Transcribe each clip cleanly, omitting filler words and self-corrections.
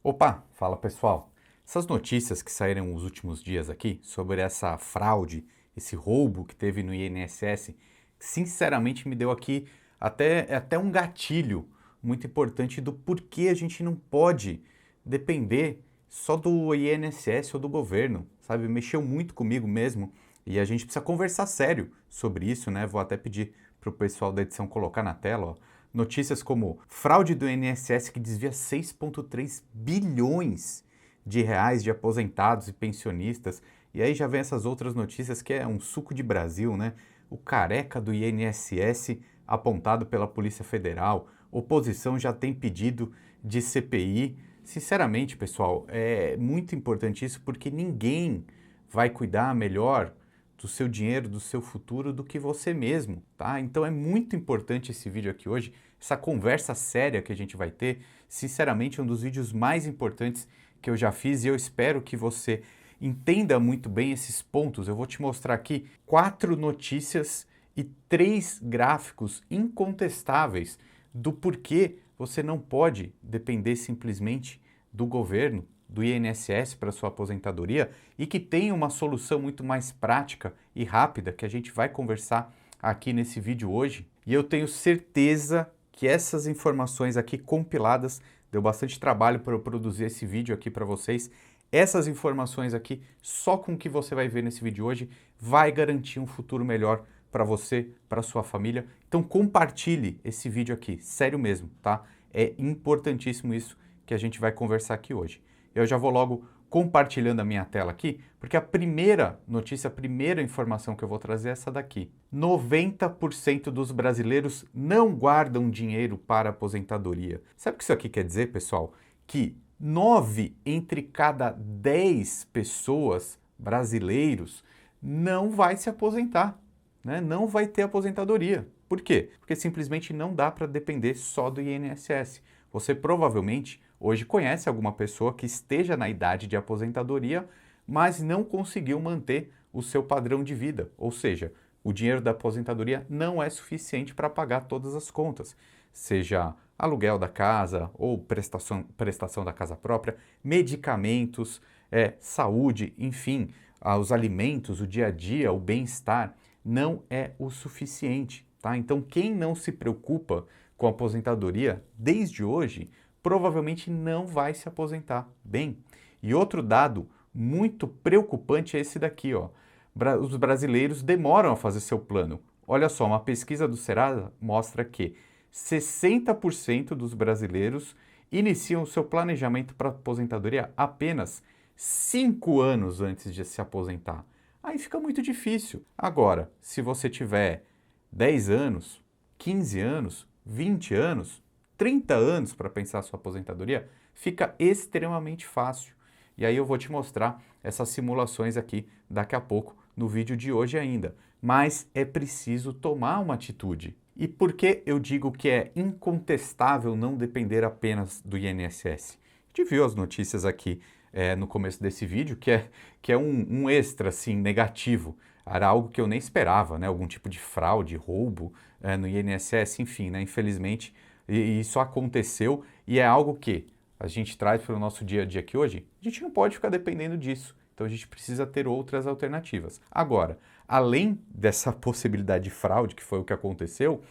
Opa, fala pessoal. Essas notícias que saíram nos últimos dias aqui sobre essa fraude, esse roubo que teve no INSS, sinceramente me deu aqui até um gatilho muito importante do porquê a gente não pode depender só do INSS ou do governo, sabe? Mexeu muito comigo mesmo e a gente precisa conversar sério sobre isso, né? Vou até pedir para o pessoal da edição colocar na tela, ó. Notícias como fraude do INSS que desvia 6,3 bilhões de reais de aposentados e pensionistas. E aí já vem essas outras notícias que é um suco de Brasil, né? O careca do INSS apontado pela Polícia Federal. Oposição já tem pedido de CPI. Sinceramente, pessoal, é muito importante isso porque ninguém vai cuidar melhor do seu dinheiro, do seu futuro, do que você mesmo, tá? Então é muito importante esse vídeo aqui hoje, essa conversa séria que a gente vai ter. Sinceramente, é um dos vídeos mais importantes que eu já fiz e eu espero que você entenda muito bem esses pontos. Eu vou te mostrar aqui 4 notícias e 3 gráficos incontestáveis do porquê você não pode depender simplesmente do governo, do INSS para sua aposentadoria e que tem uma solução muito mais prática e rápida que a gente vai conversar aqui nesse vídeo hoje. E eu tenho certeza que essas informações aqui compiladas, deu bastante trabalho para eu produzir esse vídeo aqui para vocês. Essas informações aqui, só com o que você vai ver nesse vídeo hoje, vai garantir um futuro melhor para você, para sua família. Então compartilhe esse vídeo aqui, sério mesmo, tá? É importantíssimo isso que a gente vai conversar aqui hoje. Eu já vou logo compartilhando a minha tela aqui, porque a primeira notícia, a primeira informação que eu vou trazer é essa daqui. 90% dos brasileiros não guardam dinheiro para aposentadoria. Sabe o que isso aqui quer dizer, pessoal? Que 9 entre cada 10 pessoas brasileiros não vai se aposentar, né? Não vai ter aposentadoria. Por quê? Porque simplesmente não dá para depender só do INSS. Você provavelmente hoje conhece alguma pessoa que esteja na idade de aposentadoria, mas não conseguiu manter o seu padrão de vida. Ou seja, o dinheiro da aposentadoria não é suficiente para pagar todas as contas, seja aluguel da casa ou prestação da casa própria, medicamentos, saúde, enfim, os alimentos, o dia a dia, o bem-estar, não é o suficiente. Tá? Então, quem não se preocupa com a aposentadoria desde hoje, provavelmente não vai se aposentar bem. E outro dado muito preocupante é esse daqui, ó. Os brasileiros demoram a fazer seu plano. Olha só, uma pesquisa do Serasa mostra que 60% dos brasileiros iniciam o seu planejamento para a aposentadoria apenas 5 anos antes de se aposentar. Aí fica muito difícil. Agora, se você tiver 10 anos, 15 anos, 20 anos, 30 anos para pensar a sua aposentadoria, fica extremamente fácil. E aí eu vou te mostrar essas simulações aqui daqui a pouco no vídeo de hoje ainda. Mas é preciso tomar uma atitude. E por que eu digo que é incontestável não depender apenas do INSS? A gente viu as notícias aqui no começo desse vídeo, que é um extra assim, negativo. Era algo que eu nem esperava, né? Algum tipo de fraude, roubo no INSS, enfim, né? Infelizmente, isso aconteceu e é algo que a gente traz para o nosso dia a dia aqui hoje. A gente não pode ficar dependendo disso. Então a gente precisa ter outras alternativas. Agora, além dessa possibilidade de fraude, que foi o que aconteceu,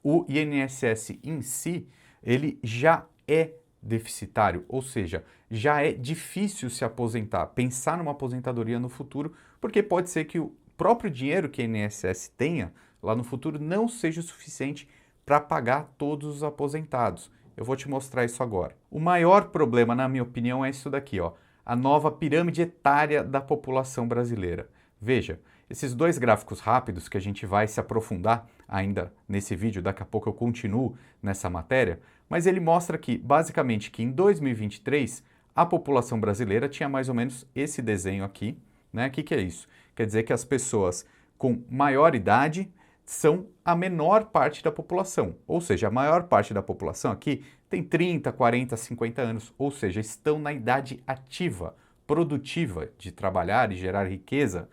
o INSS em si, ele já é deficitário, ou seja, já é difícil se aposentar, pensar numa aposentadoria no futuro, porque pode ser que o próprio dinheiro que a INSS tenha lá no futuro não seja o suficiente para pagar todos os aposentados. Eu vou te mostrar isso agora. O maior problema, na minha opinião, é isso daqui, ó, a nova pirâmide etária da população brasileira. Veja, esses dois gráficos rápidos que a gente vai se aprofundar ainda nesse vídeo, daqui a pouco eu continuo nessa matéria, mas ele mostra que, basicamente, que em 2023 a população brasileira tinha mais ou menos esse desenho aqui, né? O que é isso? Quer dizer que as pessoas com maior idade são a menor parte da população, ou seja, a maior parte da população aqui tem 30, 40, 50 anos, ou seja, estão na idade ativa, produtiva de trabalhar e gerar riqueza.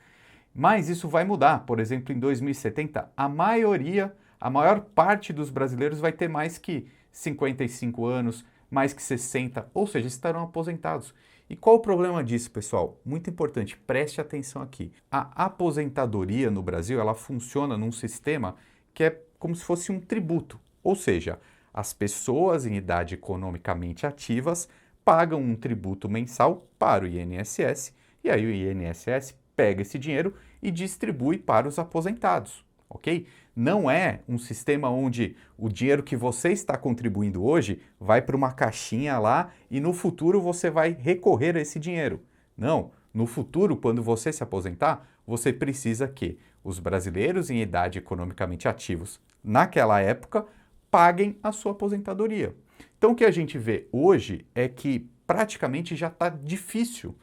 Mas isso vai mudar. Por exemplo, em 2070, a maior parte dos brasileiros vai ter mais que 55 anos, mais que 60, ou seja, estarão aposentados. E qual o problema disso, pessoal? Muito importante, preste atenção aqui. A aposentadoria no Brasil, ela funciona num sistema que é como se fosse um tributo, ou seja, as pessoas em idade economicamente ativas pagam um tributo mensal para o INSS e aí o INSS pega esse dinheiro e distribui para os aposentados, ok? Não é um sistema onde o dinheiro que você está contribuindo hoje vai para uma caixinha lá e no futuro você vai recorrer a esse dinheiro. Não, no futuro, quando você se aposentar, você precisa que os brasileiros em idade economicamente ativos naquela época paguem a sua aposentadoria. Então, o que a gente vê hoje é que praticamente já está difícil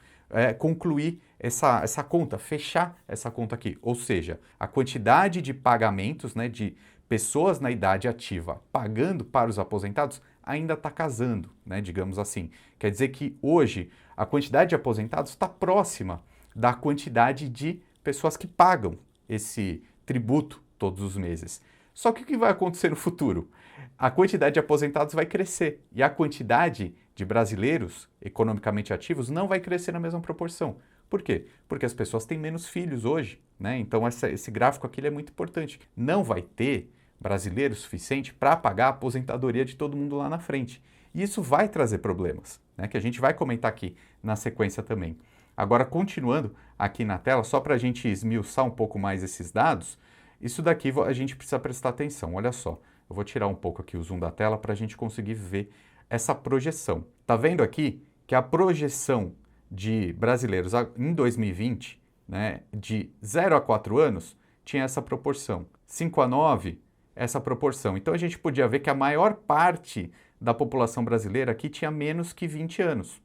concluir essa conta, fechar essa conta aqui. Ou seja, a quantidade de pagamentos, né, de pessoas na idade ativa pagando para os aposentados ainda está casando, né, digamos assim. Quer dizer que hoje a quantidade de aposentados está próxima da quantidade de pessoas que pagam esse tributo todos os meses. Só que o que vai acontecer no futuro? A quantidade de aposentados vai crescer e a quantidade de brasileiros economicamente ativos não vai crescer na mesma proporção. Por quê? Porque as pessoas têm menos filhos hoje, né? Então esse gráfico aqui é muito importante. Não vai ter brasileiro suficiente para pagar a aposentadoria de todo mundo lá na frente. E isso vai trazer problemas, né? Que a gente vai comentar aqui na sequência também. Agora, continuando aqui na tela, só para a gente esmiuçar um pouco mais esses dados, isso daqui a gente precisa prestar atenção. Olha só, eu vou tirar um pouco aqui o zoom da tela para a gente conseguir ver essa projeção. Tá vendo aqui que a projeção de brasileiros em 2020, né, de 0 a 4 anos, tinha essa proporção. 5 a 9, essa proporção. Então a gente podia ver que a maior parte da população brasileira aqui tinha menos que 20 anos,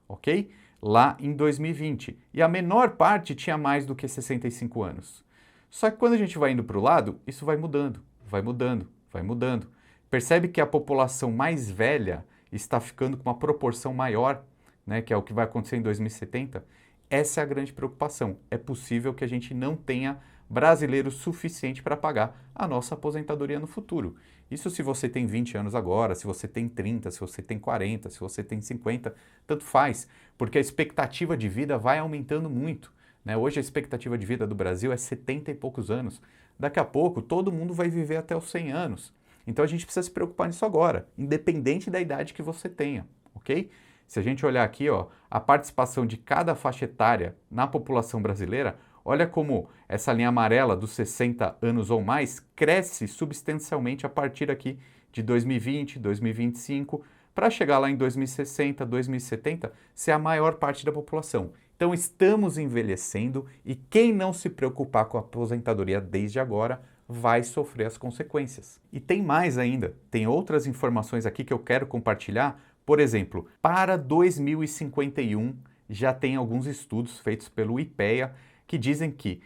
ok? Lá em 2020. E a menor parte tinha mais do que 65 anos. Só que quando a gente vai indo para o lado, isso vai mudando, vai mudando, vai mudando. Percebe que a população mais velha está ficando com uma proporção maior, né, que é o que vai acontecer em 2070? Essa é a grande preocupação. É possível que a gente não tenha brasileiro suficiente para pagar a nossa aposentadoria no futuro. Isso se você tem 20 anos agora, se você tem 30, se você tem 40, se você tem 50, tanto faz, porque a expectativa de vida vai aumentando muito. Né? Hoje a expectativa de vida do Brasil é 70 e poucos anos. Daqui a pouco todo mundo vai viver até os 100 anos. Então a gente precisa se preocupar nisso agora, independente da idade que você tenha, ok? Se a gente olhar aqui, ó, a participação de cada faixa etária na população brasileira, olha como essa linha amarela dos 60 anos ou mais cresce substancialmente a partir aqui de 2020, 2025, para chegar lá em 2060, 2070, ser a maior parte da população. Então estamos envelhecendo e quem não se preocupar com a aposentadoria desde agora vai sofrer as consequências. E tem mais ainda, tem outras informações aqui que eu quero compartilhar. Por exemplo, para 2051 já tem alguns estudos feitos pelo IPEA que dizem que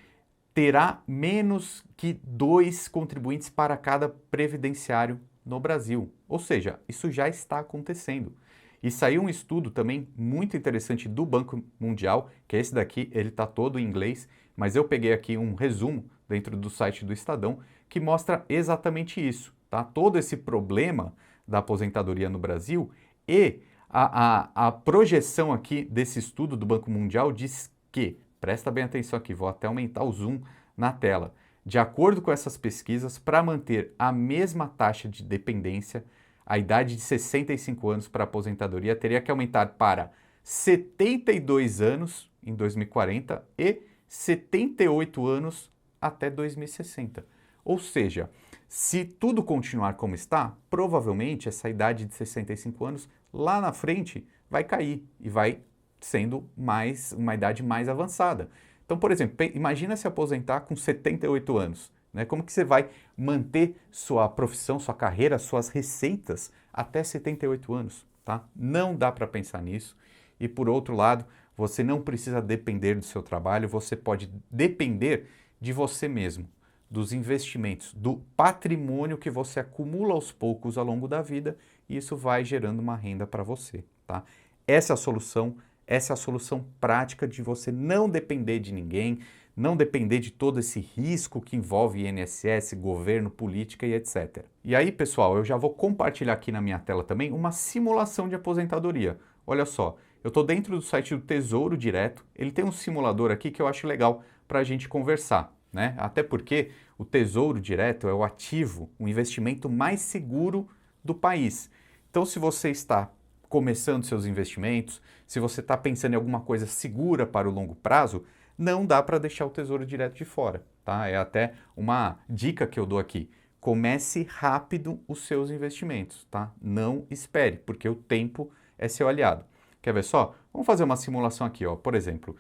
terá menos que 2 contribuintes para cada previdenciário no Brasil. Ou seja, isso já está acontecendo. E saiu um estudo também muito interessante do Banco Mundial, que é esse daqui, ele está todo em inglês, mas eu peguei aqui um resumo dentro do site do Estadão que mostra exatamente isso, tá? Todo esse problema da aposentadoria no Brasil e a projeção aqui desse estudo do Banco Mundial diz que, presta bem atenção aqui, vou até aumentar o zoom na tela, de acordo com essas pesquisas, para manter a mesma taxa de dependência, a idade de 65 anos para aposentadoria teria que aumentar para 72 anos em 2040 e 78 anos até 2060. Ou seja, se tudo continuar como está, provavelmente essa idade de 65 anos lá na frente vai cair e vai sendo uma idade mais avançada. Então, por exemplo, imagina se aposentar com 78 anos. Né? Como que você vai manter sua profissão, sua carreira, suas receitas até 78 anos? Tá? Não dá para pensar nisso. E por outro lado, você não precisa depender do seu trabalho, você pode depender de você mesmo, dos investimentos, do patrimônio que você acumula aos poucos ao longo da vida e isso vai gerando uma renda para você. Tá? Essa é a solução prática de você não depender de ninguém, não depender de todo esse risco que envolve INSS, governo, política e etc. E aí, pessoal, eu já vou compartilhar aqui na minha tela também uma simulação de aposentadoria. Olha só, eu estou dentro do site do Tesouro Direto, ele tem um simulador aqui que eu acho legal para a gente conversar, né? Até porque o Tesouro Direto é o ativo, o investimento mais seguro do país. Então, se você está começando seus investimentos, se você está pensando em alguma coisa segura para o longo prazo, não dá para deixar o Tesouro Direto de fora, tá? É até uma dica que eu dou aqui. Comece rápido os seus investimentos, tá? Não espere, porque o tempo é seu aliado. Quer ver só? Vamos fazer uma simulação aqui, ó. Por exemplo,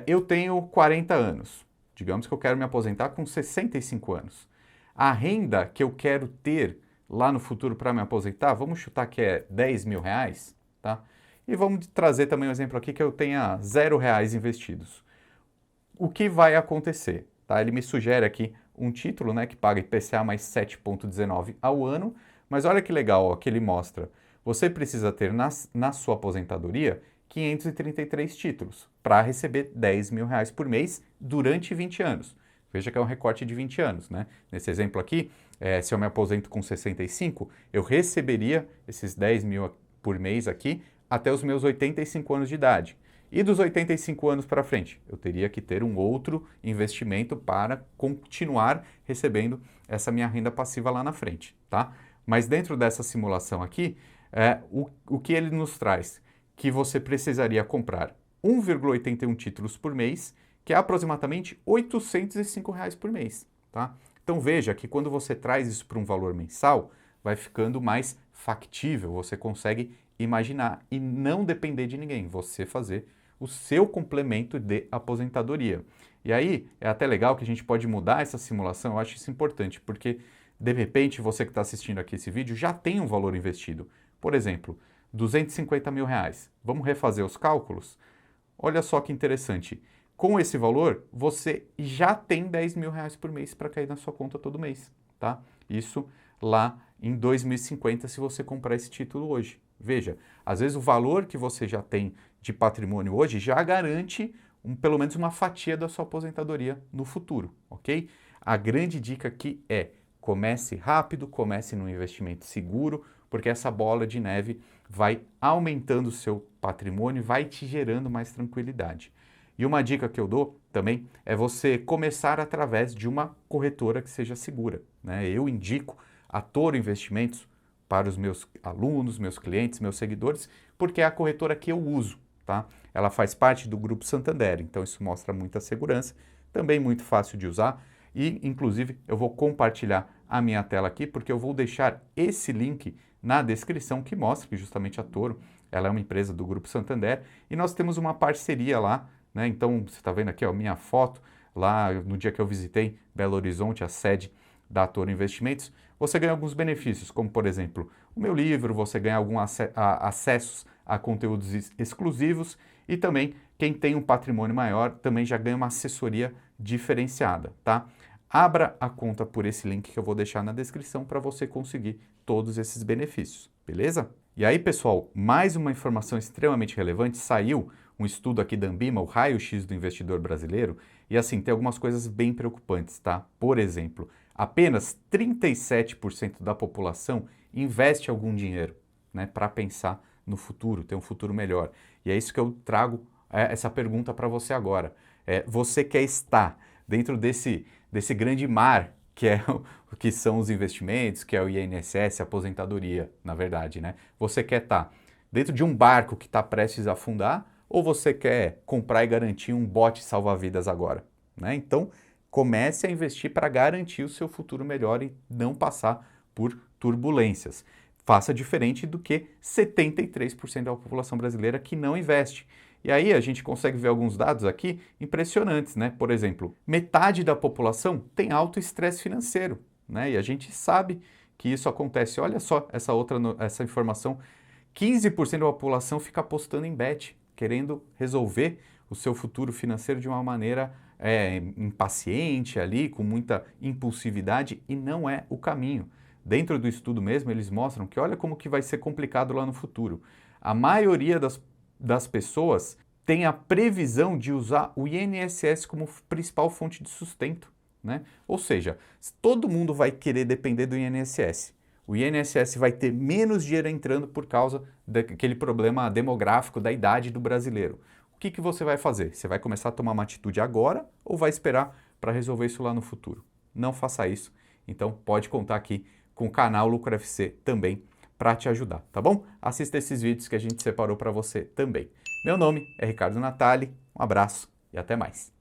eu tenho 40 anos. Digamos que eu quero me aposentar com 65 anos. A renda que eu quero ter lá no futuro para me aposentar, vamos chutar que é 10 mil reais, tá? E vamos trazer também um exemplo aqui que eu tenha 0 reais investidos. O que vai acontecer? Tá? Ele me sugere aqui um título, né, que paga IPCA mais 7,19 ao ano, mas olha que legal, ó, que ele mostra. Você precisa ter na sua aposentadoria 533 títulos para receber 10 mil reais por mês durante 20 anos. Veja que é um recorte de 20 anos, né? Nesse exemplo aqui, se eu me aposento com 65, eu receberia esses 10 mil por mês aqui até os meus 85 anos de idade. E dos 85 anos para frente, eu teria que ter um outro investimento para continuar recebendo essa minha renda passiva lá na frente, tá? Mas dentro dessa simulação aqui, o que ele nos traz? Que você precisaria comprar 1,81 títulos por mês, que é aproximadamente R$ 805 reais por mês, tá? Então veja que quando você traz isso para um valor mensal, vai ficando mais factível, você consegue imaginar e não depender de ninguém, você fazer o seu complemento de aposentadoria. E aí é até legal que a gente pode mudar essa simulação, eu acho isso importante, porque de repente você que está assistindo aqui esse vídeo já tem um valor investido. Por exemplo, 250 mil reais. Vamos refazer os cálculos? Olha só que interessante. Com esse valor, você já tem 10 mil reais por mês para cair na sua conta todo mês, tá? Isso lá em 2050, se você comprar esse título hoje. Veja, às vezes o valor que você já tem de patrimônio hoje já garante pelo menos uma fatia da sua aposentadoria no futuro, ok? A grande dica aqui é comece rápido, comece num investimento seguro, porque essa bola de neve vai aumentando o seu patrimônio, vai te gerando mais tranquilidade. E uma dica que eu dou também é você começar através de uma corretora que seja segura, né? Eu indico a Toro Investimentos para os meus alunos, meus clientes, meus seguidores, porque é a corretora que eu uso, tá? Ela faz parte do Grupo Santander, então isso mostra muita segurança, também muito fácil de usar e, inclusive, eu vou compartilhar a minha tela aqui, porque eu vou deixar esse link na descrição que mostra que justamente a Toro, ela é uma empresa do Grupo Santander e nós temos uma parceria lá, né? Então, você está vendo aqui a minha foto, lá no dia que eu visitei Belo Horizonte, a sede da Toro Investimentos, você ganha alguns benefícios, como por exemplo, o meu livro, você ganha alguns acessos a conteúdos exclusivos e também quem tem um patrimônio maior também já ganha uma assessoria diferenciada, tá? Abra a conta por esse link que eu vou deixar na descrição para você conseguir todos esses benefícios, beleza? E aí, pessoal, mais uma informação extremamente relevante, saiu um estudo aqui da Ambima, o raio-x do investidor brasileiro, e assim, tem algumas coisas bem preocupantes, tá? Por exemplo, apenas 37% da população investe algum dinheiro, né, para pensar no futuro, ter um futuro melhor. E é isso que eu trago essa pergunta para você agora. Você quer estar dentro desse grande mar que o que são os investimentos, que é o INSS, a aposentadoria, na verdade, né? Você quer estar dentro de um barco que está prestes a afundar ou você quer comprar e garantir um bote salva-vidas agora, né? Então, comece a investir para garantir o seu futuro melhor e não passar por turbulências. Faça diferente do que 73% da população brasileira que não investe. E aí a gente consegue ver alguns dados aqui impressionantes, né? Por exemplo, metade da população tem alto estresse financeiro, né? E a gente sabe que isso acontece. Olha só essa informação, 15% da população fica apostando em bet, querendo resolver o seu futuro financeiro de uma maneira impaciente ali, com muita impulsividade, e não é o caminho. Dentro do estudo mesmo, eles mostram que olha como que vai ser complicado lá no futuro. A maioria das pessoas tem a previsão de usar o INSS como principal fonte de sustento, né? Ou seja, todo mundo vai querer depender do INSS. O INSS vai ter menos dinheiro entrando por causa daquele problema demográfico da idade do brasileiro. O que você vai fazer? Você vai começar a tomar uma atitude agora ou vai esperar para resolver isso lá no futuro? Não faça isso. Então pode contar aqui com o canal Lucro FC também para te ajudar, tá bom? Assista esses vídeos que a gente separou para você também. Meu nome é Ricardo Natali, um abraço e até mais.